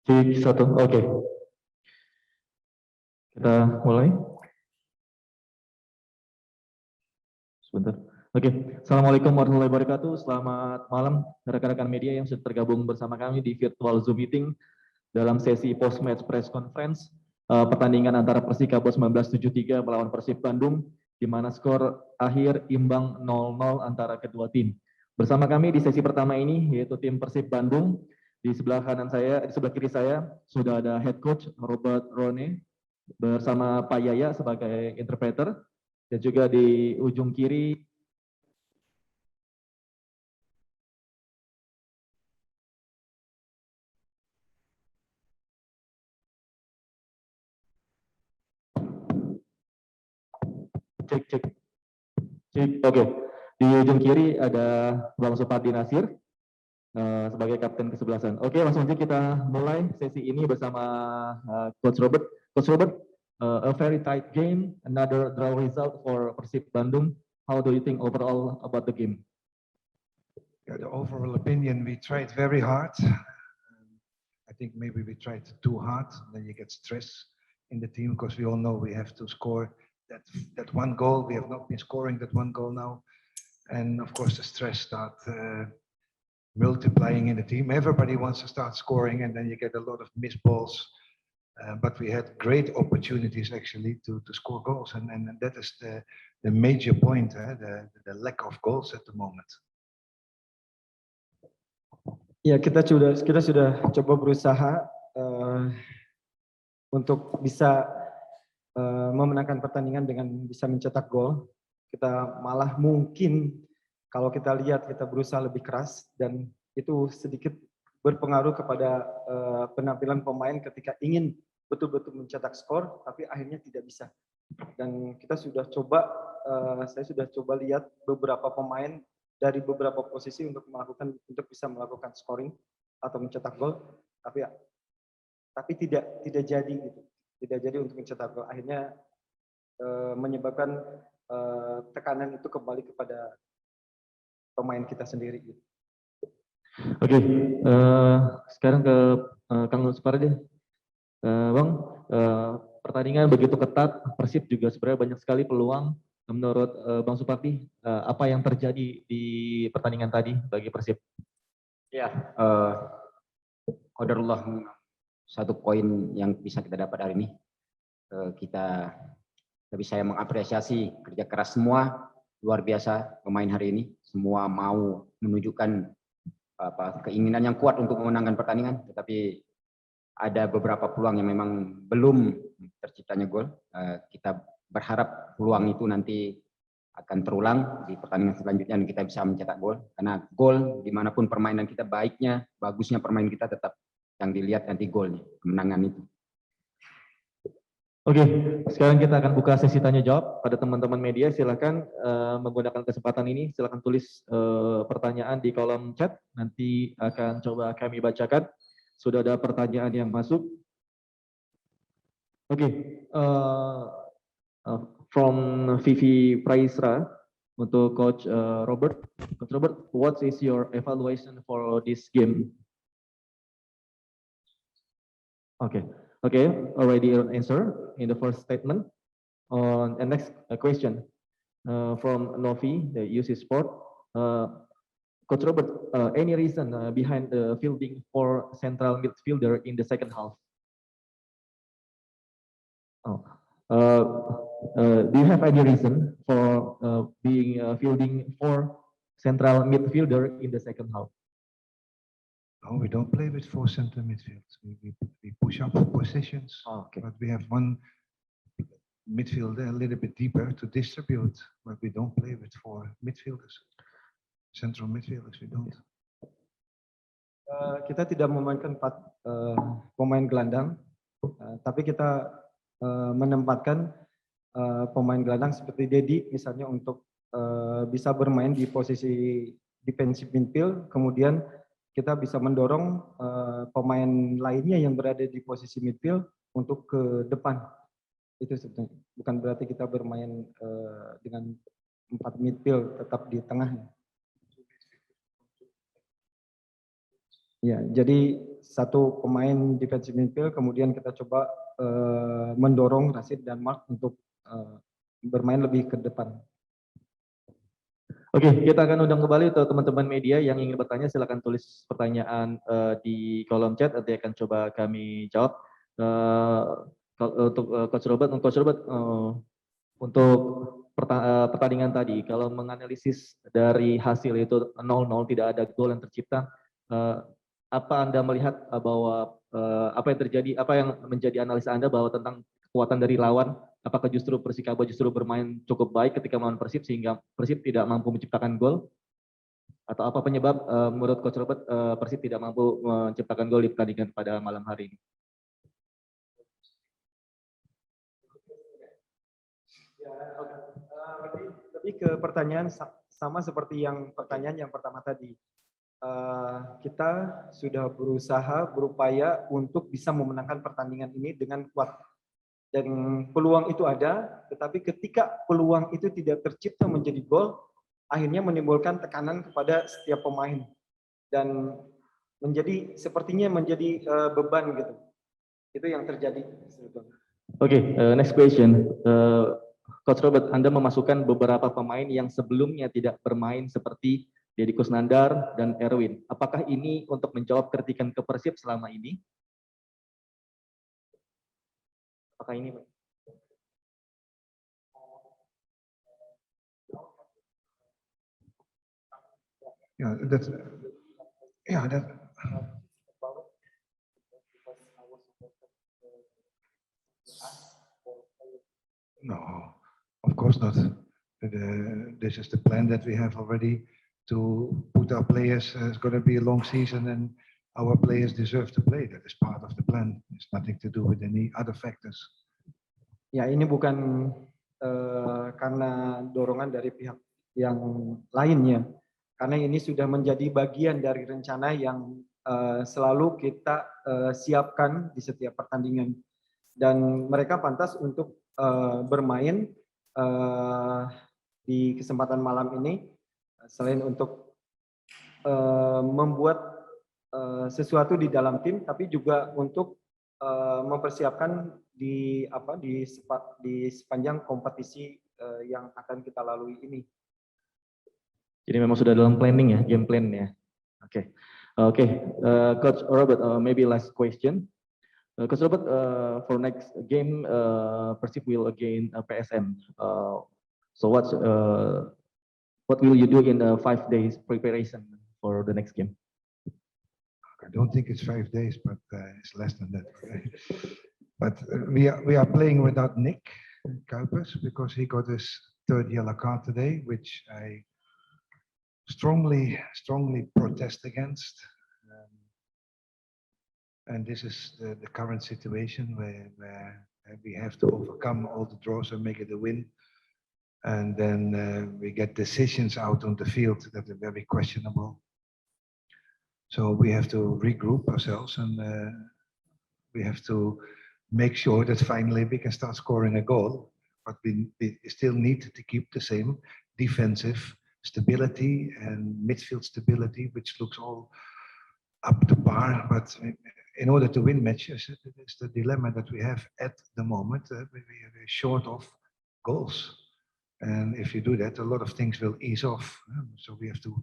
Cek satu, oke. Kita mulai. Sebentar. Oke, Assalamualaikum warahmatullahi wabarakatuh. Selamat malam rekan-rekan media yang sudah tergabung bersama kami di virtual Zoom meeting dalam sesi post-match press conference pertandingan antara Persikabo 1973 melawan Persib Bandung, di mana skor akhir imbang 0-0 antara kedua tim. Bersama kami di sesi pertama ini yaitu tim Persib Bandung. Di sebelah kanan saya, di sebelah kiri saya sudah ada head coach Robert Rone bersama Pak Yaya sebagai interpreter, dan juga di ujung kiri cek. Oke. Di ujung kiri ada Bang Supardi Nasir sebagai kapten kesebelasan. Oke, langsung aja kita mulai sesi ini bersama Coach Robert. Coach Robert, a very tight game, another draw result for Persib Bandung. How do you think overall about the game? Yeah, the overall opinion, we tried very hard. I think maybe we tried too hard, then you get stress in the team because we all know we have to score that one goal. We have not been scoring that one goal now. And of course the stress starts multiplying in the team. Everybody wants to start scoring and then you get a lot of missed balls. But we had great opportunities actually to score goals. And that is the major point, the lack of goals at the moment. Ya, kita sudah coba berusaha untuk bisa memenangkan pertandingan dengan bisa mencetak gol. Kita malah mungkin kalau kita lihat kita berusaha lebih keras dan itu sedikit berpengaruh kepada penampilan pemain ketika ingin betul-betul mencetak skor tapi akhirnya tidak bisa. Dan kita sudah coba, saya sudah coba lihat beberapa pemain dari beberapa posisi untuk bisa melakukan scoring atau mencetak gol, tapi tidak jadi gitu, tidak jadi untuk mencetak gol. Akhirnya menyebabkan tekanan itu kembali kepada pemain kita sendiri. Gitu. Oke, sekarang ke Kang Supardi. Bang, pertandingan begitu ketat, Persib juga sebenarnya banyak sekali peluang. Menurut Bang Supardi, apa yang terjadi di pertandingan tadi bagi Persib? Ya, qadarullah, satu poin yang bisa kita dapat hari ini. Kita lebih saya mengapresiasi kerja keras semua, luar biasa pemain hari ini. Semua mau menunjukkan keinginan yang kuat untuk memenangkan pertandingan, tetapi ada beberapa peluang yang memang belum terciptanya gol. Kita berharap peluang itu nanti akan terulang di pertandingan selanjutnya dan kita bisa mencetak gol. Karena gol dimanapun permainan kita, baiknya, bagusnya permainan kita tetap yang dilihat nanti golnya, kemenangan itu. Oke, sekarang kita akan buka sesi tanya jawab pada teman-teman media. Silakan menggunakan kesempatan ini, silakan tulis pertanyaan di kolom chat. Nanti akan coba kami bacakan. Sudah ada pertanyaan yang masuk. Oke, from Vivi Praisra untuk Coach Robert. Coach Robert, what is your evaluation for this game? Okay, already answer in the first statement. And next question from Novi, the UC Sport. Coach Robert, any reason behind the fielding for central midfielder in the second half? Do you have any reason for being fielding for central midfielder in the second half? No, we don't play with 4 center midfields. We push up positions, but we have one midfielder a little bit deeper to distribute, but we don't play with 4 midfielders. Central midfielders, we don't. Kita tidak memainkan 4 pemain gelandang, tapi kita menempatkan pemain gelandang seperti Dedi misalnya untuk bisa bermain di posisi defensive midfield, kemudian kita bisa mendorong pemain lainnya yang berada di posisi midfield untuk ke depan. Itu sebetulnya. Bukan berarti kita bermain dengan 4 midfield tetap di tengah. Ya, jadi satu pemain defensive midfield, kemudian kita coba mendorong Rashid dan Mark untuk bermain lebih ke depan. Oke, kita akan undang kembali untuk teman-teman media yang ingin bertanya, silakan tulis pertanyaan di kolom chat, nanti akan coba kami jawab. Untuk Coach Robert, untuk pertandingan tadi, kalau menganalisis dari hasil itu 0-0, tidak ada gol yang tercipta, apa Anda melihat bahwa apa yang terjadi, apa yang menjadi analisa Anda bahwa tentang kekuatan dari lawan? Apakah justru Persikabo justru bermain cukup baik ketika melawan Persib sehingga Persib tidak mampu menciptakan gol? Atau apa penyebab menurut Coach Robert Persib tidak mampu menciptakan gol di pertandingan pada malam hari ini? Lebih ke pertanyaan sama seperti yang pertanyaan yang pertama tadi. Kita sudah berusaha, berupaya untuk bisa memenangkan pertandingan ini dengan kuat. Dan peluang itu ada, tetapi ketika peluang itu tidak tercipta menjadi gol, akhirnya menimbulkan tekanan kepada setiap pemain. Dan sepertinya menjadi beban gitu. Itu yang terjadi. Oke, next question. Coach Robert, Anda memasukkan beberapa pemain yang sebelumnya tidak bermain seperti Deddy Kusnandar dan Erwin. Apakah ini untuk menjawab kritikan ke Persib selama ini? Apakah ini, Pak? Yeah, that. No, of course not. This is the plan that we have already to put our players. It's going to be a long season, and our players deserve to play. That is part of the plan. It's nothing to do with any other factors. Ya, ini bukan karena dorongan dari pihak yang lainnya. Karena ini sudah menjadi bagian dari rencana yang selalu kita siapkan di setiap pertandingan. Dan mereka pantas untuk bermain di kesempatan malam ini, selain untuk membuat sesuatu di dalam tim, tapi juga untuk mempersiapkan di sepanjang kompetisi yang akan kita lalui ini. Jadi memang sudah dalam planning ya, game plan ya. Oke, Coach Robert, maybe last question. Coach Robert, for next game, Persib will again PSM. So what will you do in the 5 days preparation for the next game? I don't think it's 5 days, but it's less than that. But we are playing without Nick Kuipers because he got his 3rd yellow card today, which I strongly protest against. And this is the current situation where we have to overcome all the draws and make it a win. And then we get decisions out on the field that are very questionable. So we have to regroup ourselves, and we have to make sure that finally we can start scoring a goal. But we still need to keep the same defensive stability and midfield stability, which looks all up to par. But in order to win matches, it's the dilemma that we have at the moment. We're short of goals. And if you do that, a lot of things will ease off. So we have to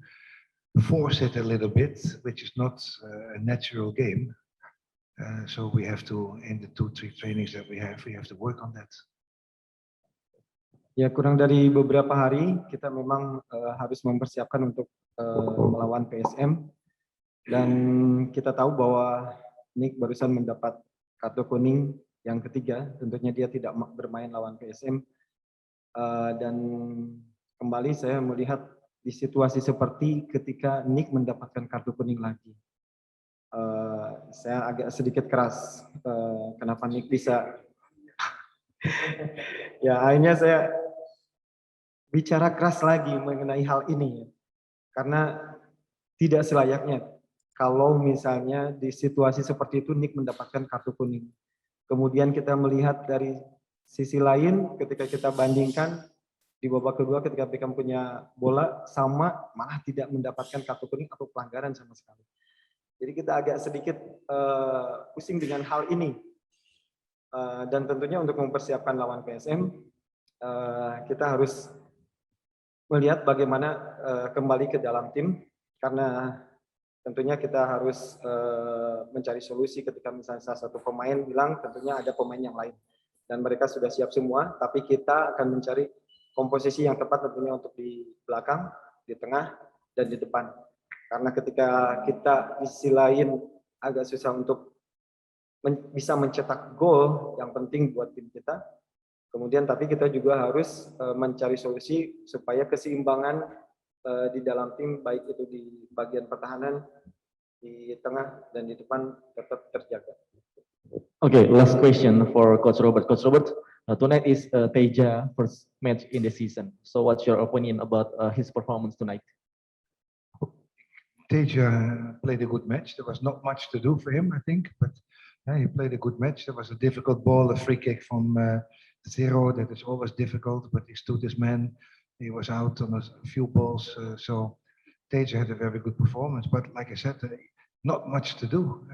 force it a little bit, which is not a natural game. So we have to, in the 2-3 trainings that we have to work on that. Ya, kurang dari beberapa hari kita memang harus mempersiapkan untuk melawan PSM. Dan kita tahu bahwa Nick barusan mendapat kartu kuning yang ketiga, tentunya dia tidak bermain lawan PSM. Dan kembali saya melihat di situasi seperti ketika Nick mendapatkan kartu kuning lagi. Saya agak sedikit keras kenapa Nick bisa. Ya, akhirnya saya bicara keras lagi mengenai hal ini. Karena tidak selayaknya kalau misalnya di situasi seperti itu Nick mendapatkan kartu kuning. Kemudian kita melihat dari sisi lain ketika kita bandingkan di babak kedua ketika Beckham punya bola sama malah tidak mendapatkan kartu kuning atau pelanggaran sama sekali. Jadi kita agak sedikit pusing dengan hal ini. Dan tentunya untuk mempersiapkan lawan PSM, kita harus melihat bagaimana kembali ke dalam tim, karena tentunya kita harus mencari solusi ketika misalnya salah satu pemain hilang, tentunya ada pemain yang lain. Dan mereka sudah siap semua, tapi kita akan mencari komposisi yang tepat tentunya untuk di belakang, di tengah, dan di depan. Karena ketika kita di sisi lain agak susah untuk bisa mencetak gol yang penting buat tim kita, kemudian tapi kita juga harus mencari solusi supaya keseimbangan di dalam tim, baik itu di bagian pertahanan, di tengah, dan di depan tetap terjaga. Okay, last question for Coach Robert. Coach Robert, tonight is Teja first match in the season. So what's your opinion about his performance tonight? Teja played a good match. There was not much to do for him, I think, but he played a good match. There was a difficult ball, a free kick from Zero. That is always difficult, but he stood his man. He was out on a few balls, so Teja had a very good performance. But like I said, not much to do.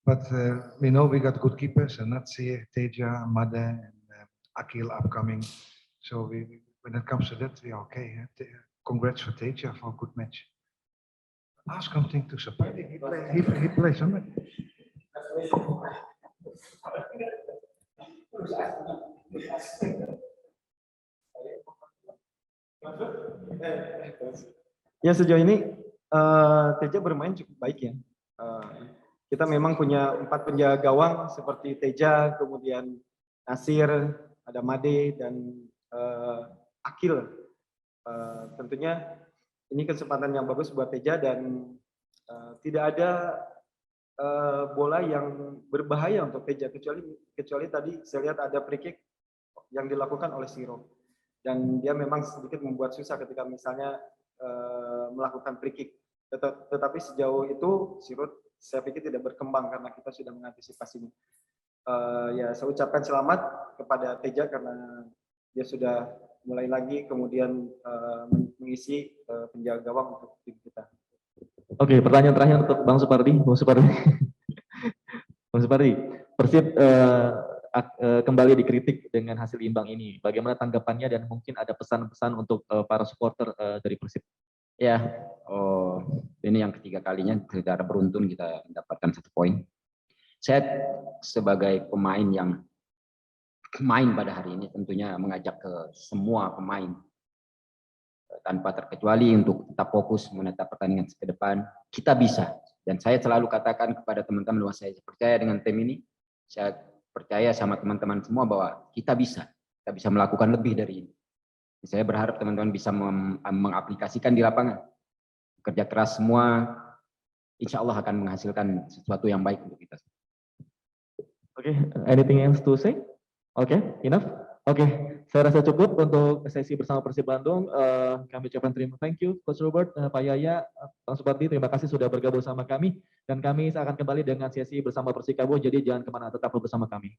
But we know we got good keepers, and Natsir, Teja, Made, and Akil upcoming. So when it comes to that, we are okay. Congrats for Teja for a good match. Ask something to Sapati. He plays something. Ya, sejauh ini Teja bermain cukup baik ya. Kita memang punya 4 penjaga gawang seperti Teja, kemudian Nasir, ada Made, dan Akil. Tentunya ini kesempatan yang bagus buat Teja, dan tidak ada bola yang berbahaya untuk Teja, kecuali tadi saya lihat ada free kick yang dilakukan oleh Siro, dan dia memang sedikit membuat susah ketika misalnya melakukan free kick. Tetapi sejauh itu Siro saya pikir tidak berkembang karena kita sudah mengantisipasinya. Ya, saya ucapkan selamat kepada Teja karena dia sudah mulai lagi kemudian mengisi penjaga gawang untuk tim kita. Oke, pertanyaan terakhir untuk Bang Supardi. Bang Supardi, Persib kembali dikritik dengan hasil imbang ini. Bagaimana tanggapannya dan mungkin ada pesan-pesan untuk para supporter dari Persib? Ya, ini yang ketiga kalinya secara beruntun kita mendapatkan 1 poin. Saya sebagai pemain yang main pada hari ini tentunya mengajak ke semua pemain tanpa terkecuali untuk tetap fokus menatap pertandingan ke depan. Kita bisa, dan saya selalu katakan kepada teman-teman bahwa saya percaya dengan tim ini, saya percaya sama teman-teman semua bahwa kita bisa melakukan lebih dari ini. Saya berharap teman-teman bisa mengaplikasikan di lapangan. Kerja keras semua, insya Allah akan menghasilkan sesuatu yang baik untuk kita. Oke, anything else to say? Oke, enough? Oke, saya rasa cukup untuk sesi bersama Persib Bandung. Kami ucapkan thank you, Coach Robert, Pak Yaya, Bang Supardi, terima kasih sudah bergabung sama kami. Dan kami akan kembali dengan sesi bersama Persikabo, jadi jangan kemana, tetap bersama kami.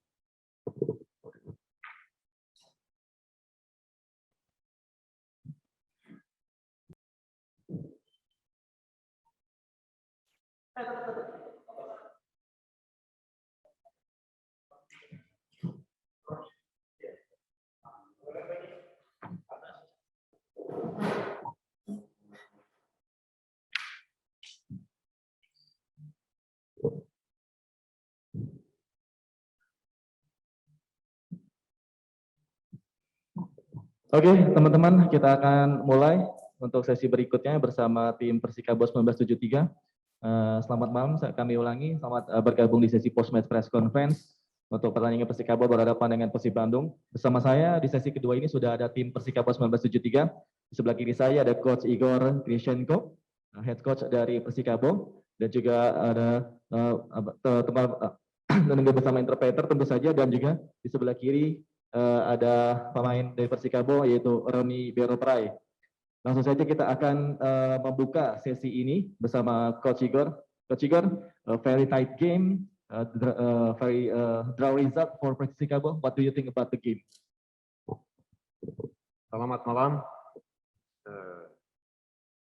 Oke, teman-teman, kita akan mulai untuk sesi berikutnya bersama tim Persikabo 1973. Selamat malam, kami ulangi. Selamat bergabung di sesi post-match press conference untuk pertandingan Persikabo berhadapan dengan Persib Bandung. Bersama saya di sesi kedua ini sudah ada tim Persikabo 1973. Di sebelah kiri saya ada Coach Igor Krishenko, head coach dari Persikabo, dan juga ada teman bersama interpreter tentu saja, dan juga di sebelah kiri ada pemain dari Persikabo yaitu Roni Beroprai. Langsung saja kita akan membuka sesi ini bersama Coach Igor. Coach Igor, very tight game, very draw result for Persikabo. What do you think about the game? Selamat malam.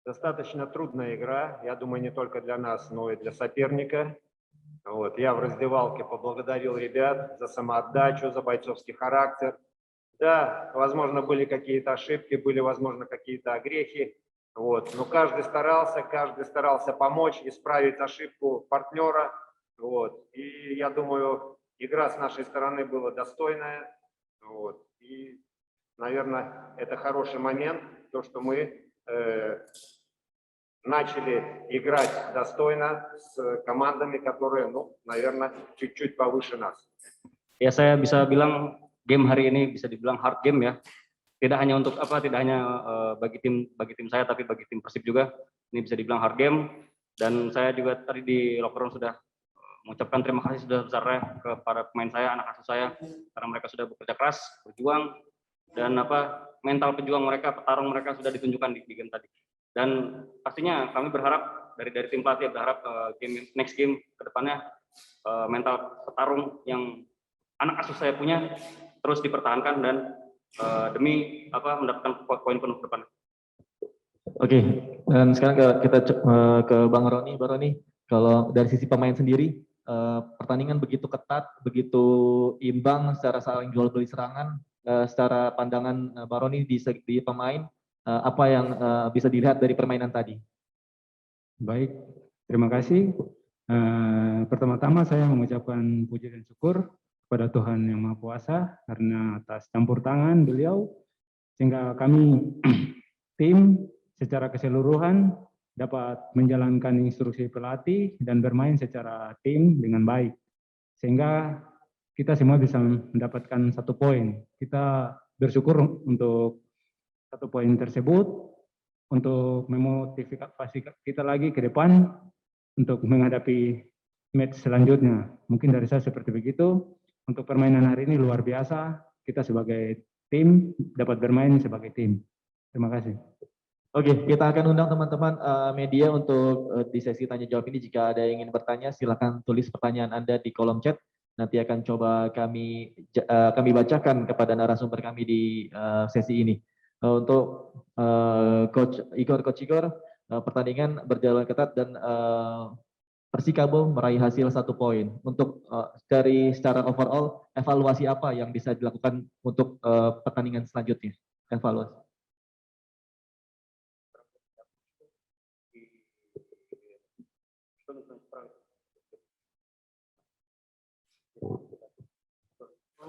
Достаточно трудная игра, я думаю, не только для нас, но и для соперника. Вот. Я в раздевалке поблагодарил ребят за самоотдачу, за бойцовский характер. Да, возможно, были какие-то ошибки, были, возможно, какие-то огрехи. Вот. Но каждый старался помочь, исправить ошибку партнера. Вот. И я думаю, игра с нашей стороны была достойная. Вот. И, наверное, это хороший момент, то, что мы начали играть достойно с командами, которые, ну, наверное, чуть-чуть повыше нас. Ya, saya bisa bilang game hari ini bisa dibilang hard game ya. Tidak hanya untuk tidak hanya bagi tim saya, tapi bagi tim Persib juga. Ini bisa dibilang hard game. Dan saya juga tadi di locker room sudah mengucapkan terima kasih sudah besarnya kepada pemain saya, anak asuh saya, karena mereka sudah bekerja keras, berjuang, dan mental pejuang mereka, petarung mereka sudah ditunjukkan di game tadi. Dan pastinya kami berharap dari tim pelatih berharap next game ke depannya mental petarung yang anak asuh saya punya terus dipertahankan dan demi mendapatkan poin penuh ke depan. Oke, dan sekarang kita ke Bang Roni. Bang Roni, kalau dari sisi pemain sendiri, pertandingan begitu ketat, begitu imbang secara saling jual beli serangan, secara pandangan Bang Roni di pemain, apa yang bisa dilihat dari permainan tadi? Baik, terima kasih. Pertama-tama saya mengucapkan puji dan syukur kepada Tuhan Yang Maha Kuasa karena atas campur tangan beliau sehingga kami tim secara keseluruhan dapat menjalankan instruksi pelatih dan bermain secara tim dengan baik sehingga kita semua bisa mendapatkan 1 poin. Kita bersyukur untuk 1 poin tersebut untuk memotivasi kita lagi ke depan untuk menghadapi match selanjutnya. Mungkin dari saya seperti begitu. Untuk permainan hari ini luar biasa. Kita sebagai tim dapat bermain sebagai tim. Terima kasih. Oke, kita akan undang teman-teman media untuk di sesi tanya jawab ini. Jika ada yang ingin bertanya, silakan tulis pertanyaan Anda di kolom chat. Nanti akan coba kami bacakan kepada narasumber kami di sesi ini. Untuk Coach Igor, pertandingan berjalan ketat dan Persikabo meraih hasil 1 poin. Untuk dari secara overall, evaluasi apa yang bisa dilakukan untuk pertandingan selanjutnya? Evaluasi.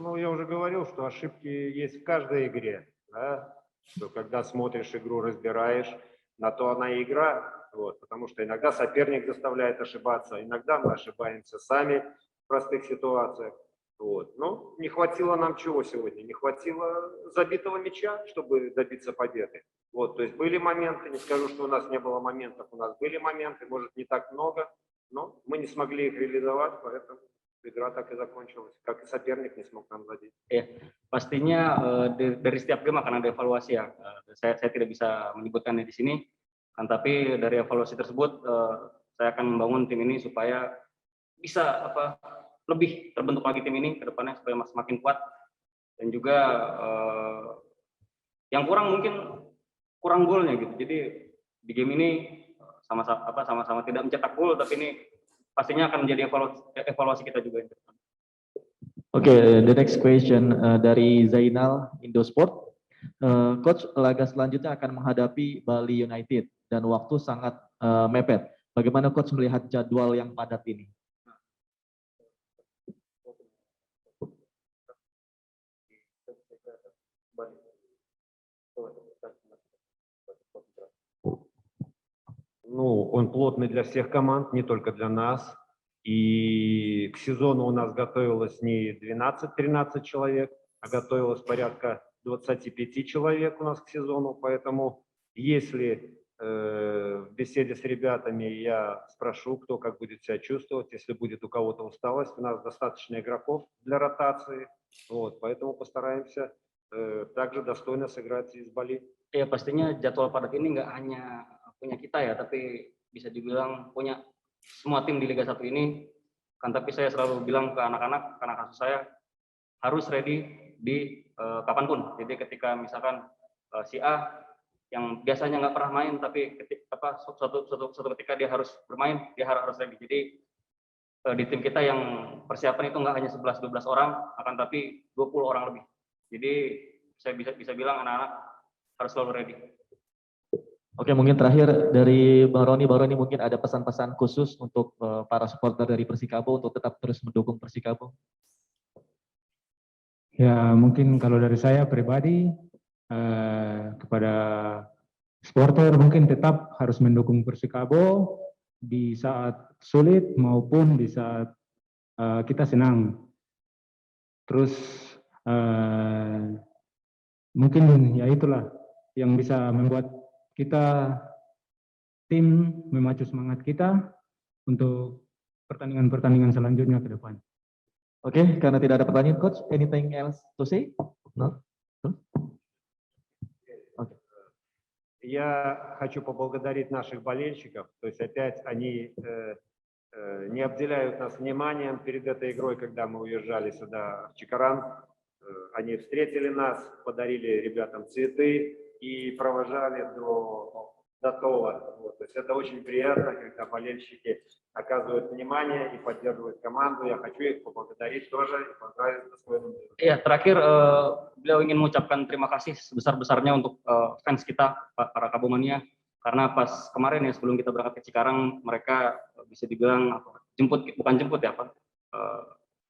Ну, я уже говорил, что ошибки есть в каждой игре, да? Что когда смотришь игру, разбираешь, на то она и игра, вот, потому что иногда соперник заставляет ошибаться, иногда мы ошибаемся сами в простых ситуациях. Вот. Но не хватило нам чего сегодня? Не хватило забитого мяча, чтобы добиться победы. Вот, то есть были моменты, не скажу, что у нас не было моментов, у нас были моменты, может, не так много, но мы не смогли их реализовать, поэтому игра так и закончилась, как и соперник не смог нам забить. Pastinya dari setiap game akan ada evaluasi ya. Saya tidak bisa menyebutkannya di sini, kan tapi dari evaluasi tersebut saya akan membangun tim ini supaya bisa lebih terbentuk lagi tim ini ke depannya supaya semakin kuat dan juga yang kurang golnya gitu. Jadi di game ini sama-sama tidak mencetak gol, tapi ini pastinya akan menjadi evaluasi kita juga. Oke, the next question dari Zainal Indosport. Coach, laga selanjutnya akan menghadapi Bali United dan waktu sangat mepet. Bagaimana Coach melihat jadwal yang padat ini? Ну, он плотный для всех команд, не только для нас. И к сезону у нас готовилось не 12-13 человек, а готовилось порядка 25 человек у нас к сезону. Поэтому если в беседе с ребятами я спрошу, кто как будет себя чувствовать, если будет у кого-то усталость, у нас достаточно игроков для ротации. Вот, поэтому постараемся также достойно сыграть из Бали. Ya pastinya jadwal padat ini nggak hanya punya kita ya, tapi bisa dibilang punya semua tim di Liga 1 ini. Kan tapi saya selalu bilang ke anak-anak asuh saya harus ready di kapanpun. Jadi ketika misalkan si A yang biasanya nggak pernah main tapi suatu ketika dia harus bermain, dia harus ready. Jadi di tim kita yang persiapan itu nggak hanya 11-12 orang, akan tapi 20 orang lebih. Jadi saya bisa bilang anak-anak harus selalu ready. Oke, mungkin terakhir dari Bang Roni. Bang Roni mungkin ada pesan-pesan khusus untuk para supporter dari Persikabo untuk tetap terus mendukung Persikabo. Ya mungkin kalau dari saya pribadi kepada supporter mungkin tetap harus mendukung Persikabo di saat sulit maupun di saat kita senang. Terus mungkin ya itulah yang bisa membuat kita tim memacu semangat kita untuk pertandingan-pertandingan selanjutnya ke depan. Oke, karena tidak ada pertanyaan, Coach, anything else to say? No? Я хочу поблагодарить наших болельщиков. То есть опять они не обделяют нас вниманием перед этой игрой, когда мы уезжали сюда в Чикаран. Они встретили нас, подарили ребятам цветы и провожали до Тола. Вот. То есть это очень приятно, когда болельщики оказывают внимание и поддерживают команду. Я хочу их поблагодарить тоже и поздравить с достойным. Iya, terakhir beliau ingin mengucapkan terima kasih sebesar-besarnya untuk fans kita, para Kabomania, karena pas kemarin ya sebelum kita berangkat ke Cikarang, mereka bisa dibilang bukan jemput ya,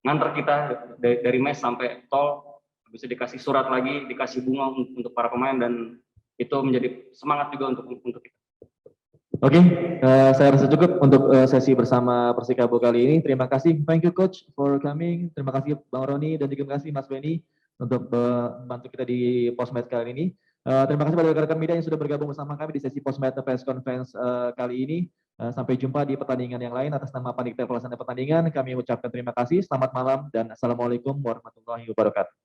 nganter kita dari mes sampai tol, bisa dikasih surat lagi, dikasih bunga untuk para pemain, dan itu menjadi semangat juga untuk kita. Oke, saya rasa cukup untuk sesi bersama Persikabo kali ini. Terima kasih, thank you Coach for coming. Terima kasih Bang Roni dan juga terima kasih Mas Benny untuk membantu kita di postmatch kali ini. Terima kasih pada rekan-rekan media yang sudah bergabung bersama kami di sesi postmatch press conference kali ini. Sampai jumpa di pertandingan yang lain. Atas nama panitia pelaksana pertandingan, kami ucapkan terima kasih. Selamat malam dan assalamualaikum warahmatullahi wabarakatuh.